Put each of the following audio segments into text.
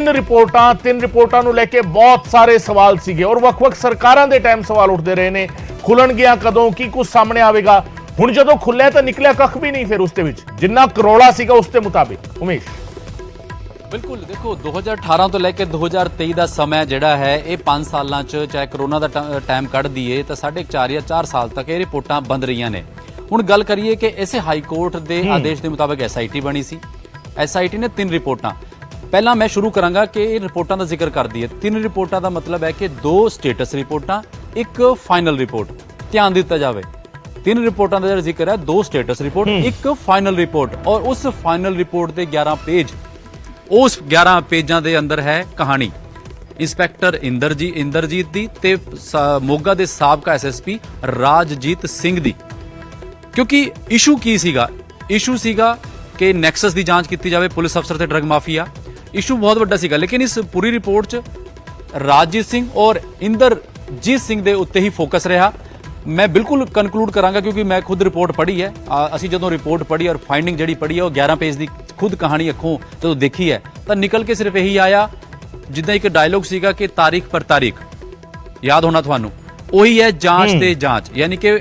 ਤਿੰਨ ਰਿਪੋਰਟਾਂ ਨੂੰ ਲੈ ਕੇ ਬਹੁਤ ਸਾਰੇ ਸਵਾਲ ਸੀਗੇ ਔਰ ਵੱਖ-ਵੱਖ ਸਰਕਾਰਾਂ ਦੇ ਟਾਈਮ ਸਵਾਲ ਉੱਠਦੇ ਰਹੇ ਨੇ। ਖੁੱਲਣਗੀਆਂ ਕਦੋਂ, ਕੀ ਕੁਝ ਸਾਹਮਣੇ ਆਵੇਗਾ। ਹੁਣ ਜਦੋਂ ਖੁੱਲਿਆ ਤਾਂ ਨਿਕਲਿਆ ਕੱਖ ਵੀ ਨਹੀਂ ਫਿਰ ਉਸ ਦੇ ਵਿੱਚ ਜਿੰਨਾ ਕਰੋੜਾ ਸੀਗਾ ਉਸ ਦੇ ਮੁਤਾबिक। ਉਮੇਸ਼ बिल्कुल देखो 2018 तो लैके 2023 का समय जिहड़ा है ये 5 सालों च चाहे करोना का टाइम कढ़ दीए तो 4.5 या 4 साल तक ये रिपोर्टां बंद रही ने। हुण गल करिए कि इसे हाई कोर्ट के आदेश के मुताबिक SIT बनी सी। SIT ने 3 रिपोर्टां पहला मैं शुरू करांगा कि रिपोर्टां का जिक्र कर दीए। 3 रिपोर्टां का मतलब है कि 2 स्टेटस रिपोर्टां एक फाइनल रिपोर्ट। ध्यान दिता जाए 3 रिपोर्टां का जिक्र है, 2 स्टेटस रिपोर्ट एक फाइनल रिपोर्ट और उस फाइनल रिपोर्ट के 11 पेज उस 11 पेजां दे अंदर है कहानी इंस्पैक्टर इंदरजीत दी ते मोगा दे साबका SSP राजजीत सिंह दी। क्योंकि इशू की सीगा, इशू सीगा कि नैक्सस की जांच की जाए पुलिस अफसर ते ड्रग माफिया। इशू बहुत वड्डा सीगा लेकिन इस पूरी रिपोर्ट च राजजीत सिंह और इंदरजीत सिंह दे उत्ते ही फोकस रहा। मैं बिल्कुल कनकलूड करांगा क्योंकि मैं खुद रिपोर्ट पढ़ी है। असी जो रिपोर्ट पढ़ी और फाइंडिंग जी पढ़ी है वो 11 पेज की खुद कहानी अखों जो देखी है तो निकल के सिर्फ यही आया जिदा एक डायलॉग सीगा कि तारीख पर तारीख याद होना थानू वही है जांच ते जांच। यानी कि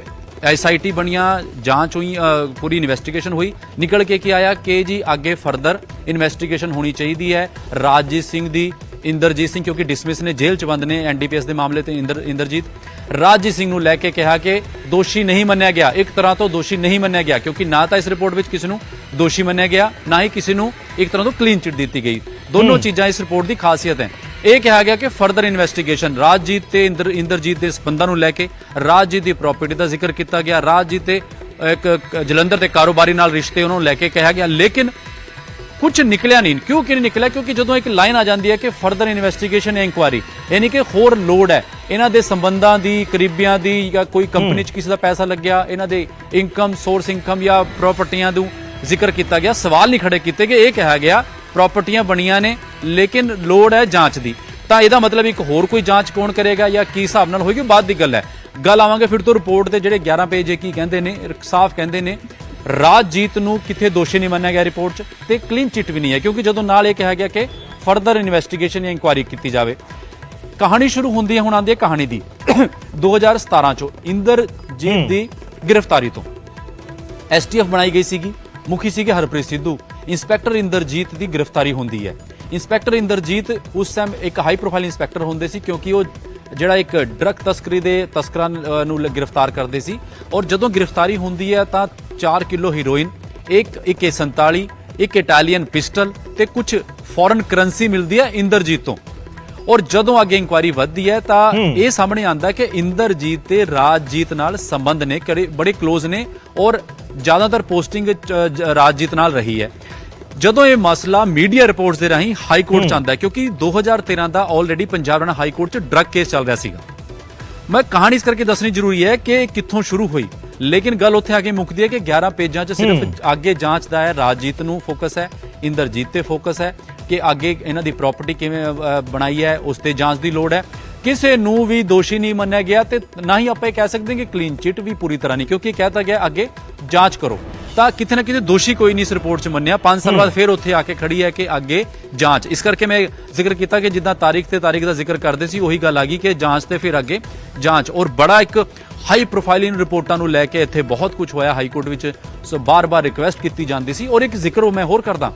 SIT बनिया जांच हुई पूरी इन्वेस्टिगेशन हुई निकल के क्या आया कि जी आगे फर्दर इन्वेस्टिगेशन होनी चाहिए है। राजजीत सिंह दी इंदरजीत सिंह क्योंकि डिसमिस ने जेल च बंद ने NDPS के मामले ते इंदरजीत राजजीत सिंह नूं लैके कहा कि दोषी नहीं मन्निया गया। एक तरह तो दोषी नहीं मन्निया गया क्योंकि ना तो इस रिपोर्ट में किसी नूं दोषी मन्निया गया ना ही किसी नूं एक तरह तो क्लीन चिट दी गई। दोनों चीज़ां इस रिपोर्ट की खासियत है। यह कहा गया कि फर्दर इन्वेस्टिगेशन राजजीत ते इंदरजीत के संबंधां नूं लैके राजजीत की प्रॉपर्टी का जिक्र किया गया। राजजीत के एक जलंधर के कारोबारी नाल रिश्ते उन्होंने लैके कहा गया लेकिन कुछ निकलिया नहीं। क्यों कि नहीं निकलिया क्योंकि जो एक लाइन आ जाती है कि फर्दर इन्वेस्टिगेशन या इंक्वायरी यानी कि होर लोड़ है इन्हां दे संबंधां दी करीबियां दी या कोई कंपनी च किसी का पैसा लग गया इन्हां दे इनकम सोर्स इनकम या प्रॉपर्टियां दू जिक्र किया गया। सवाल नहीं खड़े किए गए। यह कहा गया प्रॉपर्टियां बनिया ने लेकिन लोड़ है जांच की। तो यदा मतलब एक होर कोई जांच कौन करेगा या की हिसाब नाल होएगी बाद की गल है। गल आवांगे फिर तो रिपोर्ट के जिहड़े 11 पेज की कहंदे ने साफ कहंदे ने राजजीत नूं किथे दोषी नहीं मन्निया गया रिपोर्ट च ते क्लीन चिट भी नहीं है क्योंकि जदों नाल ये कहा गया कि फर्दर इन्वेस्टिगेशन या इंक्वायरी की जाए। कहानी शुरू होंदी है हुण आंदी है कहानी दी 2017 चो इंदरजीत दी गिरफ्तारी तो STF बनाई गई सीगी। मुखी सीगे हरप्रीत सिद्धू। इंस्पैक्टर इंदरजीत की गिरफ्तारी होंदी है। इंस्पैक्टर इंदरजीत उस टाइम एक हाई प्रोफाइल इंस्पैक्टर होंदे सी क्योंकि वो ਜਿਹੜਾ ਇੱਕ ਡਰਗ ਤਸਕਰੀ ਦੇ ਤਸਕਰਾਂ ਨੂੰ ਗ੍ਰਿਫਤਾਰ ਕਰਦੇ ਸੀ और ਜਦੋਂ गिरफ्तारी ਹੁੰਦੀ ਹੈ ਤਾਂ 4 ਕਿਲੋ ਹੀਰੋਇਨ ਇੱਕ AK-47 ਇੱਕ ਇਟਾਲੀਅਨ ਪਿਸਟਲ ਤੇ ਕੁਝ ਫੋਰਨ ਕਰੰਸੀ ਮਿਲਦੀ ਹੈ ਇੰਦਰਜੀਤ ਤੋਂ। और ਜਦੋਂ ਅੱਗੇ ਇਨਕੁਆਇਰੀ ਵੱਧਦੀ ਹੈ ਤਾਂ ਇਹ ਸਾਹਮਣੇ ਆਂਦਾ ਕਿ ਇੰਦਰਜੀਤ ਤੇ ਰਾਜਜੀਤ ਨਾਲ ਸੰਬੰਧ ਨੇ ਬੜੇ ਕਲੋਜ਼ ਨੇ और ਜ਼ਿਆਦਾਤਰ ਪੋਸਟਿੰਗ ਰਾਜਜੀਤ ਨਾਲ ਰਹੀ ਹੈ। ਜਦੋਂ ਇਹ ਮਸਲਾ ਮੀਡੀਆ ਰਿਪੋਰਟਸ ਦੇ ਰਾਹੀਂ ਹਾਈ ਕੋਰਟ ਚ ਆਂਦਾ ਕਿਉਂਕਿ 2013 ਦਾ already Punjab Haryana high court ਚ ਡਰਗ ਕੇਸ ਚੱਲ ਰਿਹਾ ਸੀਗਾ। मैं कहानी इस करके दसनी जरूरी है कि कित्थों शुरू हुई लेकिन गल उत्थे आगे मुकदी है कि 11 पेजां च सिर्फ आगे जांच दा है राजजीत नूं फोकस है इंदरजीत ते फोकस है कि आगे इन्हां दी प्रॉपर्टी किवें बनाई है उस ते जांच दी लोड़ है। किसी नूं भी दोषी नहीं मन्निया गया ते ना ही आपां कह सकते कि क्लीन चिट भी पूरी तरह नहीं क्योंकि कहता गया आगे जांच करो ਤਾਂ ਕਿਤੇ ਨਾ ਕਿਤੇ ਦੋਸ਼ੀ ਕੋਈ ਨਹੀਂ ਇਸ ਰਿਪੋਰਟ 'ਚ ਮੰਨਿਆ। 5 ਸਾਲ ਬਾਅਦ ਫਿਰ ਉੱਥੇ ਆ ਕੇ ਖੜੀ ਹੈ ਕਿ ਅੱਗੇ ਜਾਂਚ। ਇਸ ਕਰਕੇ ਮੈਂ ਜ਼ਿਕਰ ਕੀਤਾ ਕਿ ਜਿੱਦਾਂ ਤਾਰੀਖ ਤੇ ਤਾਰੀਖ ਦਾ ਜ਼ਿਕਰ ਕਰਦੇ ਸੀ ਉਹੀ ਗੱਲ ਆ ਗਈ ਕਿ ਜਾਂਚ ਤੇ ਫਿਰ ਅੱਗੇ ਜਾਂਚ। ਔਰ ਬੜਾ ਇੱਕ ਹਾਈ ਪ੍ਰੋਫਾਈਲਿੰਗ ਰਿਪੋਰਟਾਂ ਨੂੰ ਲੈ ਕੇ ਇੱਥੇ ਬਹੁਤ ਕੁਝ ਹੋਇਆ ਹਾਈ ਕੋਰਟ ਵਿੱਚ। ਸੋ ਬਾਰ-ਬਾਰ ਰਿਕੁਐਸਟ ਕੀਤੀ ਜਾਂਦੀ ਸੀ। ਔਰ ਇੱਕ ਜ਼ਿਕਰ ਮੈਂ ਹੋਰ ਕਰਦਾ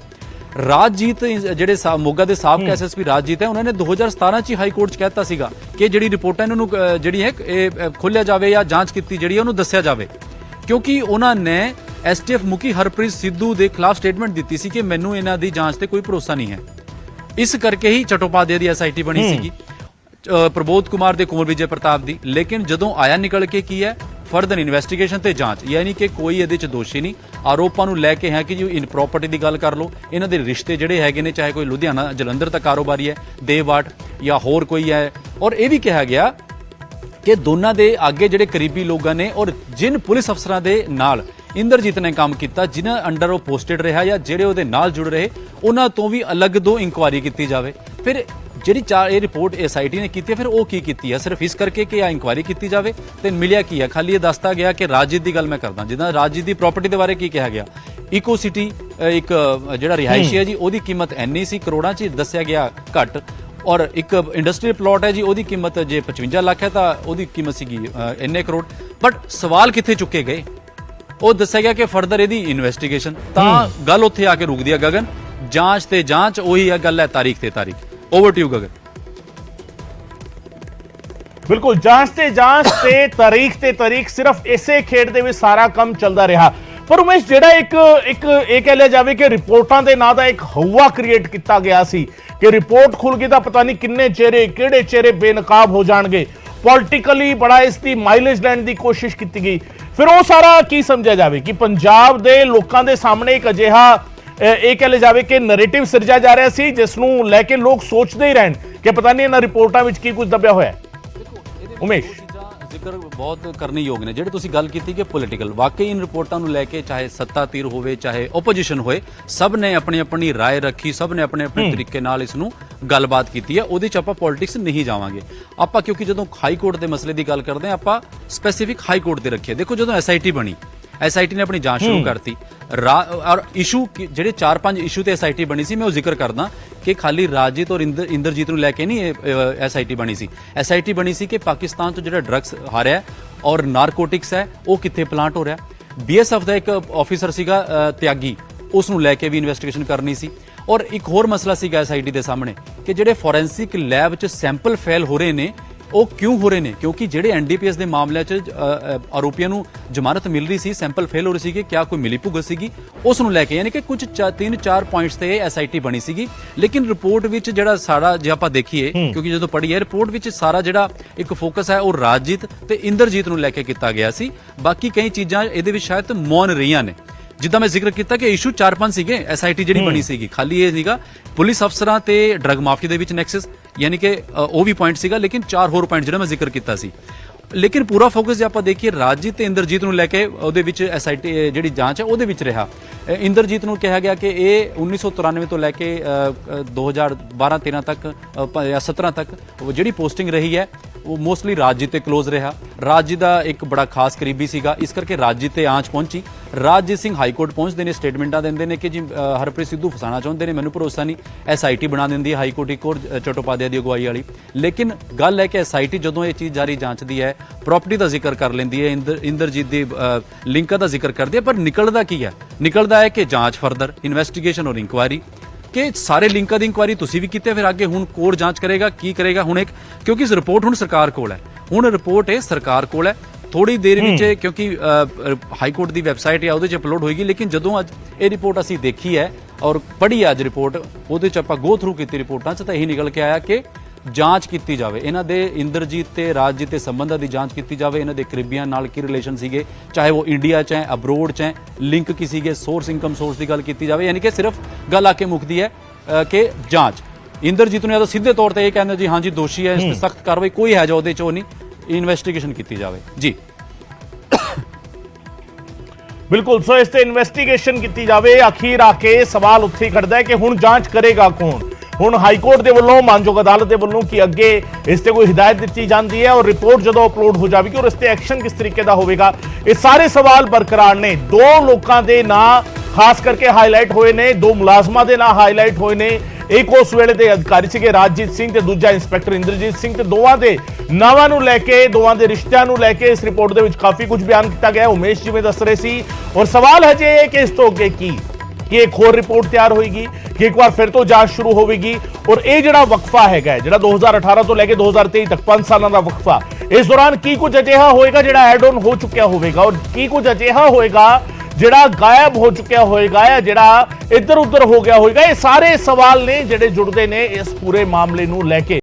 ਰਾਜਜੀਤ ਜਿਹੜੇ ਮੋਗਾ ਦੇ ਸਾਬਕਾ SSP ਰਾਜਜੀਤ ਹੈ ਉਹਨਾਂ ਨੇ 2017 ਚ ਹਾਈ ਕੋਰਟ 'ਚ ਕਹਿਤਾ ਸੀਗਾ ਕਿ ਜਿਹੜੀ ਰਿਪੋਰਟਾਂ ਇਹਨਾਂ ਨੂੰ ਜਿਹੜੀ ਹੈ ਇਹ ਖੋਲਿਆ ਜਾਵੇ ਜਾਂ ਜਾਂਚ ਕੀਤੀ ਜਿਹੜੀ ਉਹਨੂੰ ਦੱਸਿਆ ਜਾਵੇ ਕਿਉਂਕਿ ਉਹਨਾਂ ਨੇ STF ਮੁਖੀ ਹਰਪ੍ਰੀਤ ਸਿੱਧੂ ਦੇ ਖਿਲਾਫ ਸਟੇਟਮੈਂਟ ਦਿੱਤੀ ਸੀ ਕਿ ਮੈਨੂੰ ਇਹਨਾਂ ਦੀ ਜਾਂਚ ਤੇ ਕੋਈ ਭਰੋਸਾ ਨਹੀਂ ਹੈ। ਇਸ ਕਰਕੇ ਹੀ ਚਟੋਪਾਧਿਆਏ ਦੀ SIT ਬਣੀ ਸੀਗੀ ਪ੍ਰਬੋਧ ਕੁਮਾਰ ਦੇ ਕੁੰਵਰ ਵਿਜੇ ਪ੍ਰਤਾਪ ਦੀ। ਲੇਕਿਨ ਜਦੋਂ ਆਇਆ ਨਿਕਲ ਕੇ ਕੀ ਹੈ ਫਰਦਰ ਇਨਵੈਸਟੀਗੇਸ਼ਨ ਤੇ ਜਾਂਚ ਯਾਨੀ ਕਿ ਕੋਈ ਇਹਦੇ ਚ ਦੋਸ਼ੀ ਨਹੀਂ। ਆਰੋਪਾਂ ਨੂੰ ਲੈ ਕੇ ਹੈ ਕਿ ਜੀ ਇਨ ਪ੍ਰੋਪਰਟੀ ਦੀ ਗੱਲ ਕਰ ਲਓ ਇਹਨਾਂ ਦੇ ਰਿਸ਼ਤੇ ਜਿਹੜੇ ਹੈਗੇ ਨੇ ਚਾਹੇ ਕੋਈ ਲੁਧਿਆਣਾ ਜਲੰਧਰ ਦਾ ਕਾਰੋਬਾਰੀ ਹੈ ਦੇਵਾਟ ਜਾਂ ਹੋਰ ਕੋਈ ਹੈ। ਔਰ ਇਹ ਵੀ ਕਿਹਾ ਗਿਆ ਕਿ ਦੋਨਾਂ ਦੇ ਅੱਗੇ ਜਿਹੜੇ ਕਰੀਬੀ ਲੋਕਾਂ ਨੇ ਔਰ ਜਿਨ ਪੁਲਿਸ ਅਫਸਰਾਂ ਦੇ ਨਾਲ ਇੰਦਰਜੀਤ ਨੇ ਕੰਮ ਕੀਤਾ ਜਿਨ੍ਹਾਂ ਅੰਡਰ ਉਹ ਪੋਸਟਡ ਰਿਹਾ ਜਾਂ ਜਿਹੜੇ ਉਹਦੇ ਨਾਲ ਜੁੜ ਰਹੇ ਉਹਨਾਂ ਤੋਂ ਵੀ ਅਲੱਗ ਤੋਂ ਇਨਕੁਆਇਰੀ ਕੀਤੀ ਜਾਵੇ। ਫਿਰ ਜਿਹੜੀ ਇਹ ਰਿਪੋਰਟ SIT ਨੇ ਕੀਤੀ ਫਿਰ ਉਹ ਕੀ ਕੀਤੀ ਹੈ ਸਿਰਫ ਇਸ ਕਰਕੇ ਕਿ ਆ ਇਨਕੁਆਇਰੀ ਕੀਤੀ ਜਾਵੇ ਤੇ ਮਿਲਿਆ ਕੀ ਹੈ ਖਾਲੀ ਇਹ ਦੱਸਦਾ ਗਿਆ ਕਿ ਰਾਜਜੀਤ ਦੀ ਗੱਲ ਮੈਂ ਕਰਦਾ ਜਿੱਦਾਂ ਰਾਜਜੀਤ ਦੀ ਪ੍ਰਾਪਰਟੀ ਦੇ ਬਾਰੇ ਕੀ ਕਿਹਾ ਗਿਆ ਇਕੋ ਸਿਟੀ ਇੱਕ ਜਿਹੜਾ ਰਿਹਾਇਸ਼ੀ ਹੈ ਜੀ ਉਹਦੀ ਕੀਮਤ ਇੰਨੀ ਸੀ ਕਰੋੜਾਂ 'ਚ ਦੱਸਿਆ ਗਿਆ ਘੱਟ, ਔਰ ਇੱਕ ਇੰਡਸਟਰੀਅਲ ਪਲਾਟ ਹੈ ਜੀ ਉਹਦੀ ਕੀਮਤ ਜੇ 55 ਲੱਖ ਹੈ ਤਾਂ ਉਹਦੀ ਕੀਮਤ ਸੀਗੀ ਇੰਨੇ ਕਰੋੜ। ਬਟ ਸਵਾਲ ਕਿੱਥੇ ਚੁੱਕੇ ਗਏ, ਉਹ ਦੱਸਿਆ ਗਿਆ ਕਿ ਫਰਦਰ ਇਹਦੀ ਇਨਵੈਸਟੀਗੇਸ਼ਨ, ਤਾਂ ਗੱਲ ਉੱਥੇ ਆ ਕੇ ਰੁਕਦੀ ਹੈ ਗਗਨ। ਜਾਂਚ ਤੇ ਜਾਂਚ ਉਹੀ ਹੈ, ਗੱਲ ਹੈ ਤਾਰੀਖ ਤੇ ਤਾਰੀਖ। Over to you Gagan. ਬਿਲਕੁਲ, ਜਾਂਚ ਤੇ ਤਾਰੀਖ ਸਿਰਫ ਇਸੇ ਖੇਡ ਦੇ ਵਿੱਚ ਸਾਰਾ ਕੰਮ ਚੱਲਦਾ ਰਿਹਾ। ਪਰ ਉਮੇਸ਼, ਜਿਹੜਾ ਇੱਕ ਇਹ ਕਹਿ ਲਿਆ ਜਾਵੇ ਕਿ ਰਿਪੋਰਟਾਂ ਦੇ ਨਾਂ ਦਾ ਇੱਕ ਹਵਾ ਕ੍ਰੀਏਟ ਕੀਤਾ ਗਿਆ ਸੀ ਕਿ ਰਿਪੋਰਟ ਖੁੱਲ ਗਈ ਤਾਂ ਪਤਾ ਨਹੀਂ ਕਿੰਨੇ ਚਿਹਰੇ, ਕਿਹੜੇ ਚਿਹਰੇ ਬੇਨਕਾਬ ਹੋ ਜਾਣਗੇ। ਪੋਲਿਟਿਕਲੀ ਬੜਾ ਇਸ ਦੀ ਮਾਈਲੇਜ ਲੈਣ ਦੀ ਕੋਸ਼ਿਸ਼ ਕੀਤੀ ਗਈ। ਫਿਰ ਉਹ ਸਾਰਾ ਕੀ ਸਮਝਿਆ ਜਾਵੇ ਕਿ ਪੰਜਾਬ ਦੇ ਲੋਕਾਂ ਦੇ ਸਾਹਮਣੇ ਇੱਕ ਅਜਿਹਾ ਇਹ ਕਹਿ ਲਿਆ ਜਾਵੇ ਕਿ ਨੈਰੇਟਿਵ ਸਿਰਜਿਆ ਜਾ ਰਿਹਾ ਸੀ ਜਿਸ ਨੂੰ ਲੈ ਕੇ ਲੋਕ ਸੋਚਦੇ ਹੀ ਰਹਿਣ ਕਿ ਪਤਾ ਨਹੀਂ ਇਹਨਾਂ ਰਿਪੋਰਟਾਂ ਵਿੱਚ ਕੀ ਕੁਝ ਦੱਬਿਆ ਹੋਇਆ ਹੈ। ਉਮੇਸ਼, ਜ਼ਿਕਰ ਬਹੁਤ ਕਰਨੀ ਯੋਗ ਨੇ ਜਿਹੜੇ ਤੁਸੀਂ ਗੱਲ ਕੀਤੀ ਕਿ ਪੋਲੀਟੀਕਲ, ਵਾਕਈ ਇਨ ਰਿਪੋਰਟਾਂ ਨੂੰ ਲੈ ਕੇ ਚਾਹੇ ਸੱਤਾ ਧਿਰ ਹੋਵੇ ਚਾਹੇ ਓਪੋਜੀਸ਼ਨ ਹੋਏ, ਸਭ ਨੇ ਆਪਣੀ ਆਪਣੀ ਰਾਏ ਰੱਖੀ, ਸਭ ਨੇ ਆਪਣੇ ਆਪਣੇ ਤਰੀਕੇ ਨਾਲ ਇਸ ਨੂੰ ਗੱਲਬਾਤ ਕੀਤੀ ਹੈ। ਉਹਦੇ 'ਚ ਆਪਾਂ ਪੋਲਿਟਿਕਸ ਨਹੀਂ ਜਾਵਾਂਗੇ ਆਪਾਂ, ਕਿਉਂਕਿ ਜਦੋਂ ਹਾਈ ਕੋਰਟ ਦੇ ਮਸਲੇ ਦੀ ਗੱਲ ਕਰਦੇ ਹਾਂ ਆਪਾਂ ਸਪੈਸੀਫਿਕ ਹਾਈ ਕੋਰਟ ਦੇ ਰੱਖਿਆ। ਦੇਖੋ, ਜਦੋਂ SIT ਬਣੀ, SIT ਨੇ ਆਪਣੀ ਜਾਂਚ ਸ਼ੁਰੂ ਕਰਤੀ ਔਰ ਇਸ਼ੂ ਜਿਹੜੇ 4-5 ਇਸ਼ੂ ਤੇ SIT ਬਣੀ ਸੀ, ਮੈਂ ਉਹ ਜ਼ਿਕਰ ਕਰਦਾ ਕਿ ਖਾਲੀ ਰਾਜਜੀਤ ਔਰ ਇੰਦਰਜੀਤ ਨੂੰ ਲੈ ਕੇ ਨਹੀਂ SIT ਬਣੀ ਸੀ। SIT ਬਣੀ ਸੀ ਕਿ ਪਾਕਿਸਤਾਨ ਤੋਂ ਜਿਹੜਾ ਡਰੱਗਸ ਆ ਰਿਹਾ ਔਰ ਨਾਰਕੋਟਿਕਸ ਹੈ ਉਹ ਕਿੱਥੇ ਪਲਾਂਟ ਹੋ ਰਿਹਾ। BSF ਦਾ ਇੱਕ ਆਫੀਸਰ ਸੀਗਾ ਤਿਆਗੀ, ਉਸ ਨੂੰ ਲੈ ਕੇ ਵੀ ਇਨਵੈਸਟੀਗੇਸ਼ਨ ਕਰਨੀ ਸੀ। ਔਰ ਇੱਕ ਹੋਰ ਮਸਲਾ ਸੀਗਾ SIT ਦੇ ਸਾਹਮਣੇ ਕਿ ਜਿਹੜੇ ਫੋਰੈਂਸਿਕ ਲੈਬ 'ਚ ਸੈਂਪਲ ਫੇਲ ਹੋ ਰਹੇ ਨੇ, ਉਹ ਕਿਉਂ ਹੋ ਰਹੇ ਨੇ? ਕਿਉਂਕਿ ਜਿਹੜੇ NDPS ਦੇ ਮਾਮਲਿਆਂ 'ਚ ਆਰੋਪੀਆਂ ਨੂੰ ਜ਼ਮਾਨਤ ਮਿਲ ਰਹੀ ਸੀ, ਸੈਂਪਲ ਫੇਲ ਹੋ ਰਹੇ ਸੀਗੇ, ਕਿਆ ਕੋਈ ਮਿਲੀ ਭੁਗਤ ਸੀਗੀ? ਉਸ ਨੂੰ ਲੈ ਕੇ ਯਾਨੀ ਕਿ ਕੁਝ 3-4 ਪੁਆਇੰਟਸ ਤੇ SIT ਬਣੀ ਸੀਗੀ। ਲੇਕਿਨ ਰਿਪੋਰਟ ਵਿੱਚ ਜਿਹੜਾ ਸਾਰਾ ਜੇ ਆਪਾਂ ਦੇਖੀਏ, ਕਿਉਂਕਿ ਜਦੋਂ ਪੜ੍ਹੀ ਹੈ ਰਿਪੋਰਟ ਵਿੱਚ, ਸਾਰਾ ਜਿਹੜਾ ਇੱਕ ਫੋਕਸ ਹੈ ਉਹ ਰਾਜਜੀਤ ਤੇ ਇੰਦਰਜੀਤ ਨੂੰ ਲੈ ਕੇ ਕੀਤਾ ਗਿਆ ਸੀ। ਬਾਕੀ ਕਈ ਚੀਜ਼ਾਂ ਇਹਦੇ ਵਿੱਚ ਸ਼ਾਇਦ ਮੌਨ ਰਹੀਆਂ ਨੇ। ਜਿੱਦਾਂ ਮੈਂ ਜ਼ਿਕਰ ਕੀਤਾ ਕਿ ਇਸ਼ੂ 4-5 ਸੀਗੇ, SIT ਜਿਹੜੀ ਬਣੀ ਸੀਗੀ, ਖਾਲੀ ਇਹ ਸੀਗਾ ਪੁਲਿਸ ਅਫਸਰਾਂ ਤੇ ਡਰੱਗ ਮਾਫੀਆ ਦੇ ਵਿੱਚ ਨੈਕਸਸ, ਯਾਨੀ ਕਿ ਉਹ ਵੀ ਪੁਆਇੰਟ ਸੀਗਾ, ਲੇਕਿਨ 4 ਹੋਰ ਪੁਆਇੰਟ ਜਿਹੜਾ ਮੈਂ ਜ਼ਿਕਰ ਕੀਤਾ ਸੀ। ਲੇਕਿਨ ਪੂਰਾ ਫੋਕਸ ਜੇ ਆਪਾਂ ਦੇਖੀਏ ਰਾਜਜੀਤ ਤੇ ਇੰਦਰਜੀਤ ਨੂੰ ਲੈ ਕੇ, ਉਹਦੇ ਵਿੱਚ SIT ਜਿਹੜੀ ਜਾਂਚ ਹੈ ਉਹਦੇ ਵਿੱਚ ਰਿਹਾ। ਇੰਦਰਜੀਤ ਨੂੰ ਕਿਹਾ ਗਿਆ ਕਿ ਇਹ 1993 ਤੋਂ ਲੈ ਕੇ 2012-13 ਤੱਕ ਜਾਂ 17 ਤੱਕ ਜਿਹੜੀ ਪੋਸਟਿੰਗ ਰਹੀ ਹੈ ਉਹ ਮੋਸਟਲੀ ਰਾਜਜੀਤ ਤੇ ਕਲੋਜ਼ ਰਿਹਾ। ਰਾਜਜੀਤ ਦਾ ਇੱਕ ਬੜਾ ਖਾਸ ਕਰੀਬੀ ਸੀਗਾ, ਇਸ ਕਰਕੇ ਰਾਜਜੀਤ ਤੇ ਆਂਚ ਪਹੁੰਚੀ। ਰਾਜਜੀਤ ਸਿੰਘ ਹਾਈ ਕੋਰਟ ਪਹੁੰਚਦੇ ਨੇ, ਸਟੇਟਮੈਂਟਾਂ ਦਿੰਦੇ ਨੇ ਕਿ ਜੀ ਹਰਪ੍ਰੀਤ ਸਿੱਧੂ ਫਸਾਣਾ ਚਾਹੁੰਦੇ ਨੇ, ਮੈਨੂੰ ਭਰੋਸਾ ਨਹੀਂ। SIT ਬਣਾ ਦਿੰਦੀ ਹੈ ਹਾਈ ਕੋਰਟ, ਇੱਕ ਹੋਰ ਚਟੋਪਾਧਿਆ ਦੀ ਅਗਵਾਈ ਵਾਲੀ। ਲੇਕਿਨ ਗੱਲ ਹੈ ਕਿ SIT ਜਦੋਂ ਇਹ ਚੀਜ਼ ਜਾਰੀ ਜਾਂਚਦੀ ਹੈ, ਪ੍ਰਾਪਰਟੀ ਦਾ ਜ਼ਿਕਰ ਕਰ ਲੈਂਦੀ ਹੈ, ਇੰਦਰਜੀਤ ਦੇ ਲਿੰਕਾਂ ਦਾ ਜ਼ਿਕਰ ਕਰਦੀ ਹੈ, ਪਰ ਨਿਕਲਦਾ ਕੀ ਹੈ? ਨਿਕਲਦਾ ਹੈ ਕਿ ਜਾਂਚ ਫਰਦਰ ਇਨਵੈਸਟੀਗੇਸ਼ਨ ਔਰ ਇਨਕੁਆਇਰੀ, ਕਿ ਸਾਰੇ ਲਿੰਕਾਂ ਦੀ ਇਨਕੁਆਇਰੀ ਤੁਸੀਂ ਵੀ ਕੀਤੀ, ਫਿਰ ਅੱਗੇ ਹੁਣ ਕੋਰਟ ਜਾਂਚ ਕਰੇਗਾ, ਕੀ ਕਰੇਗਾ ਹੁਣ? ਕਿਉਂਕਿ ਰਿਪੋਰਟ ਹੁਣ ਸਰਕਾਰ ਕੋਲ ਹੈ, ਹੁਣ ਰਿਪੋਰਟ ਇਹ ਸਰਕਾਰ ਕੋਲ ਹੈ। ਥੋੜੀ ਦੇਰ ਵਿੱਚ, ਕਿਉਂਕਿ ਹਾਈ ਕੋਰਟ ਦੀ ਵੈਬਸਾਈਟ ਹੈ ਉਹਦੇ 'ਚ ਅਪਲੋਡ ਹੋਏਗੀ, ਲੇਕਿਨ ਜਦੋਂ ਅੱਜ ਇਹ ਰਿਪੋਰਟ ਅਸੀਂ ਦੇਖੀ ਹੈ ਔਰ ਪੜ੍ਹੀ ਅੱਜ ਰਿਪੋਰਟ, ਉਹਦੇ 'ਚ ਆਪਾਂ ਗੋ ਥਰੂ ਕੀਤੀ ਰਿਪੋਰਟਾਂ 'ਚ, ਤਾਂ ਇਹੀ ਨਿਕਲ ਕੇ ਆਇਆ ਕਿ ਜਾਂਚ ਕੀਤੀ ਜਾਵੇ ਇਹਨਾਂ ਦੇ, ਇੰਦਰਜੀਤ ਤੇ ਰਾਜਜੀਤ ਦੇ ਸੰਬੰਧਾਂ ਦੀ ਜਾਂਚ ਕੀਤੀ ਜਾਵੇ। ਇਹਨਾਂ ਦੇ ਕਰੀਬੀਆਂ ਨਾਲ ਕੀ ਰਿਲੇਸ਼ਨ ਸੀਗੇ, ਚਾਹੇ ਉਹ ਇੰਡੀਆ 'ਚ ਹੈ, ਅਬਰੋਡ 'ਚ ਹੈ, ਲਿੰਕ ਕੀ ਸੀਗੇ, ਸੋਰਸ, ਇਨਕਮ ਸੋਰਸ ਦੀ ਗੱਲ ਕੀਤੀ ਜਾਵੇ। ਯਾਨੀ ਕਿ ਸਿਰਫ ਗੱਲ ਆ ਕੇ ਮੁੱਕਦੀ ਹੈ ਕਿ ਜਾਂਚ। ਇੰਦਰਜੀਤ ਨੂੰ ਜਾਂ ਤਾਂ ਸਿੱਧੇ ਤੌਰ ਤੇ ਇਹ ਕਹਿੰਦੇ ਜੀ ਹਾਂਜੀ ਦੋਸ਼ੀ ਹੈ, ਇਸ ਤੇ ਸਖਤ ਕਾਰਵਾਈ, ਕੋਈ ਹੈ ਜੋ ਉਹਦੇ 'ਚ ਉਹ ਨਹੀਂ, ਇਨਵੈਸਟੀਗੇਸ਼ਨ ਕੀਤੀ ਜਾਵੇ ਜੀ। ਬਿਲਕੁਲ, ਸੋ ਇਸ ਤੇ ਇਨਵੈਸਟੀਗੇਸ਼ਨ ਕੀਤੀ ਜਾਵੇ। ਅਖੀਰ ਆ ਕੇ ਸਵਾਲ ਉੱਥੇ ਖੜਦਾ ਹੈ ਕਿ ਹੁਣ ਜਾਂਚ ਕਰੇਗਾ ਕੌਣ? ਹੁਣ ਹਾਈ ਕੋਰਟ ਦੇ ਵੱਲੋਂ, ਮਾਨਯੋਗ ਅਦਾਲਤ ਦੇ ਵੱਲੋਂ ਕੀ ਅੱਗੇ ਇਸ ਤੇ ਕੋਈ ਹਿਦਾਇਤ ਦਿੱਤੀ ਜਾਂਦੀ ਹੈ ਔਰ ਰਿਪੋਰਟ ਜਦੋਂ ਅਪਲੋਡ ਹੋ ਜਾਵੇਗੀ ਔਰ ਇਸ ਤੇ ਐਕਸ਼ਨ ਕਿਸ ਤਰੀਕੇ ਦਾ ਹੋਵੇਗਾ? ਇਹ ਸਾਰੇ ਸਵਾਲ ਬਰਕਰਾਰ ਨੇ। ਦੋ ਲੋਕਾਂ ਦੇ ਨਾਂ ਖਾਸ ਕਰਕੇ ਹਾਈਲਾਈਟ ਹੋਏ ਨੇ, ਦੋ ਮੁਲਾਜ਼ਮਾਂ ਦੇ ਨਾਂ ਹਾਈਲਾਈਟ ਹੋਏ ਨੇ। ਇੱਕ ਉਸ ਵੇਲੇ ਦੇ ਅਧਿਕਾਰੀ ਸੀਗੇ ਰਾਜਜੀਤ ਸਿੰਘ ਤੇ ਦੂਜਾ ਇੰਸਪੈਕਟਰ ਇੰਦਰਜੀਤ ਸਿੰਘ, ਤੇ ਦੋਵਾਂ ਦੇ ਨਾਵਾਂ ਨੂੰ ਲੈ ਕੇ, ਦੋਵਾਂ ਦੇ ਰਿਸ਼ਤਿਆਂ ਨੂੰ ਲੈ ਕੇ ਇਸ ਰਿਪੋਰਟ ਦੇ ਵਿੱਚ ਕਾਫੀ ਕੁਝ ਬਿਆਨ ਕੀਤਾ ਗਿਆ। ਉਮੇਸ਼ ਜਿਵੇਂ ਦੱਸ ਰਹੇ ਸੀ, ਔਰ ਸਵਾਲ ਹੈ ਜੇ ਕਿ ਇਸ ਤੋਂ ਅੱਗੇ ਕੀ, ਕਿ ਇੱਕ ਹੋਰ ਰਿਪੋਰਟ ਤਿਆਰ ਹੋਏਗੀ, ਕਿ ਇੱਕ ਵਾਰ ਫਿਰ ਤੋਂ ਜਾਂਚ ਸ਼ੁਰੂ ਹੋਵੇਗੀ? ਔਰ ਇਹ ਜਿਹੜਾ ਵਕਫਾ ਹੈਗਾ, ਜਿਹੜਾ 2018 ਤੋਂ ਲੈ ਕੇ 2023 ਤੱਕ 5 ਸਾਲਾਂ ਦਾ ਵਕਫਾ, ਇਸ ਦੌਰਾਨ ਕੀ ਕੁਝ ਅਜਿਹਾ ਹੋਏਗਾ ਜਿਹੜਾ ਐਡ ਆਨ ਹੋ ਚੁੱਕਿਆ ਹੋਵੇਗਾ, ਔਰ ਕੀ ਕੁਝ ਅਜਿਹਾ ਹੋਏਗਾ ਜਿਹੜਾ ਗਾਇਬ ਹੋ ਚੁੱਕਿਆ ਹੋਏਗਾ ਜਾਂ ਜਿਹੜਾ ਇੱਧਰ ਉੱਧਰ ਹੋ ਗਿਆ ਹੋਏਗਾ? ਇਹ ਸਾਰੇ ਸਵਾਲ ਨੇ ਜਿਹੜੇ ਜੁੜਦੇ ਨੇ ਇਸ ਪੂਰੇ ਮਾਮਲੇ ਨੂੰ ਲੈ ਕੇ।